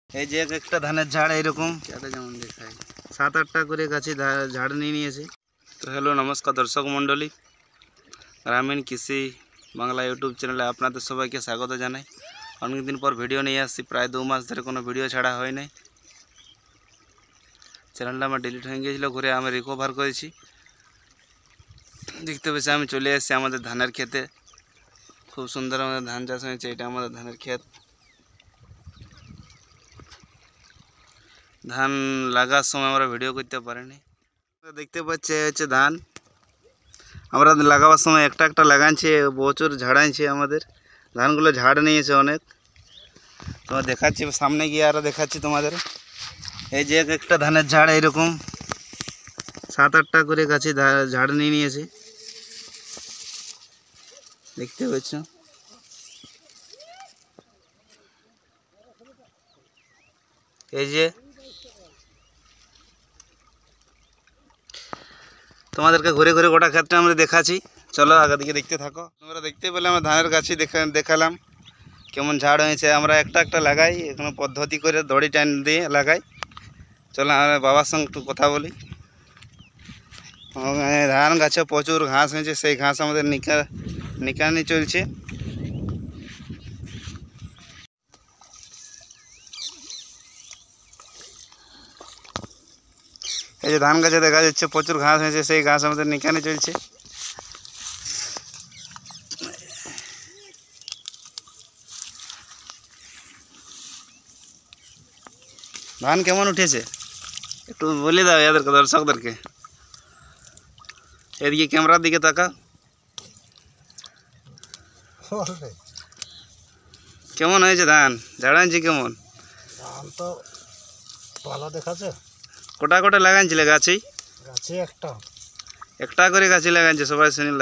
এই যে একটা ধানের ঝাড় এরকম যেমন দেখায় 7-8টা করে গাছে ঝাড় নিয়ে নিয়েছে। তো হ্যালো নমস্কার দর্শক মণ্ডলী, গ্রামীণ কৃষি বাংলা ইউটিউব চ্যানেলে আপনাদের সবাইকে স্বাগত জানাই। অনেকদিন পর ভিডিও নিয়ে আসছি, প্রায় 2 মাস ধরে কোনো ভিডিও ছাড়া হয় নাই। চ্যানেলটা আমার ডিলিট হয়ে গিয়েছিল, ঘুরে আমি রিকভার করেছি। দেখতে পেয়েছি আমি চলে এসেছি আমাদের ধানের ক্ষেতে। খুব সুন্দর আমাদের ধান চাষ হয়েছে, এটা আমাদের ধানের ক্ষেত। ধান লাগার সময় আমরা ভিডিও করতে পারিনি। দেখতে পাচ্ছি হচ্ছে ধান আমরা লাগাবার সময় একটা একটা লাগাইছে, প্রচুর ঝাড়াইছে। আমাদের ধানগুলো ঝাড় নিয়েছে অনেক। তোমার দেখাচ্ছি সামনে গিয়ে আরও দেখাচ্ছি তোমাদের। এই যে একটা ধানের ঝাড় এরকম 7-8টা করে গাছে ঝাড় নিয়ে নিয়েছে, দেখতে পাচ্ছ। এই যে তোমাদেরকে ঘুরে ঘুরে গোটা ক্ষেতটা আমরা দেখাচ্ছি, চলো আগে দিকে দেখতে থাকো। তোমরা দেখতে পেলে আমরা ধানের গাছে দেখালাম কেমন ঝাড় হয়েছে। আমরা একটা একটা লাগাই, এখানে পদ্ধতি করে দড়ি টাইন দিয়ে লাগাই। চলো আমরা বাবার সঙ্গে একটু কথা বলি। ধান গাছে প্রচুর ঘাস হয়েছে, সেই ঘাস আমাদের নিকানি চলছে। এই যে ধান গাছে দেখা যাচ্ছে প্রচুর ঘাস হয়েছে, সেই ঘাস আমাদের নিকানি চলছে। ধান কেমন উঠেছে একটু বলে দাও এদেরকে, দর্শকদেরকে। এদিকে ক্যামেরার দিকে তাকা। কেমন হয়েছে ধান ঝাড়াইছি? কেমন ধান তো ভালো দেখাচ্ছে। কোটা কোটা লাগাইছিলে গাছে? গাছে একটা করে গাছে লাগাইছে, সবাই শুনিল।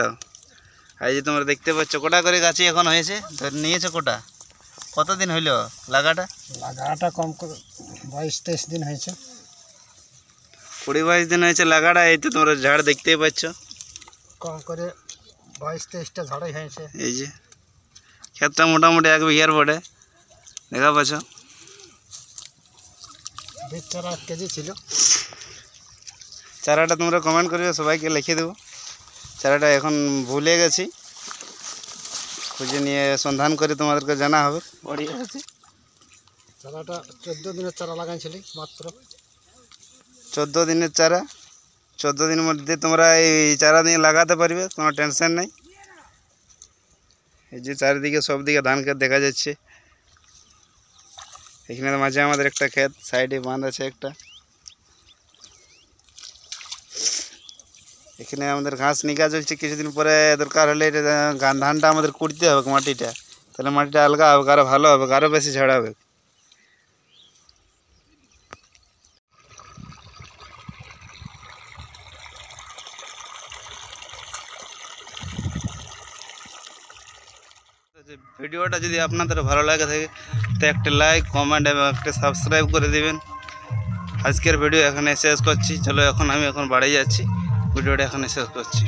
এই যে তোমরা দেখতে পাচ্ছ কোটা করে গাছে এখন হয়েছে, ধরে নিয়েছে। কোটা কতদিন হইল লাগাটা? কম করে 22-23 দিন হয়েছে। 20-22 দিন হয়েছে লাগাটা। এই তো তোমরা ঝাড় দেখতেই পাচ্ছ, কম করে 22-23টা ঝাড়াই হয়েছে। এই যে ক্ষেতটা মোটামুটি 1 বিঘার বটে, দেখা পাচ্ছ। বীজ চারা 1 কেজি ছিল। চারাটা তোমরা কমেন্ট করিও, সবাইকে লিখে দেবো। চারাটা এখন ভুলে গেছি, খুঁজে নিয়ে সন্ধান করে তোমাদেরকে জানা হবে। চারাটা 14 দিনের চারা লাগাইছিলি মাত্র। 14 দিনের চারা, 14 দিনের মধ্যে তোমরা এই চারা দিয়ে লাগাতে পারবে, কোনো টেনশন নেই। এই যে চারিদিকে সব দিকে ধান ক্ষেত দেখা যাচ্ছে। এখানে মাঝে আমাদের একটা ক্ষেত, সাইডে বাঁধ আছে একটা। এখানে আমাদের ঘাস নিকা চলছে। কিছুদিন পরে দরকার হলে এটা ধানটা আমাদের কুড়তে হবে মাটিটা, তাহলে মাটিটা আলগা হবে, আরও ভালো হবে, আরও বেশি ঝাড়াবে। ভিডিওটা যদি আপনাদের ভালো লাগে থাকে তো একটা লাইক, কমেন্ট এবং একটা সাবস্ক্রাইব করে দিবেন। আজকের ভিডিও এখানে শেষ করছি। চলো এখন আমি বাড়ি যাচ্ছি, ভিডিওটা এখানে শেষ করছি।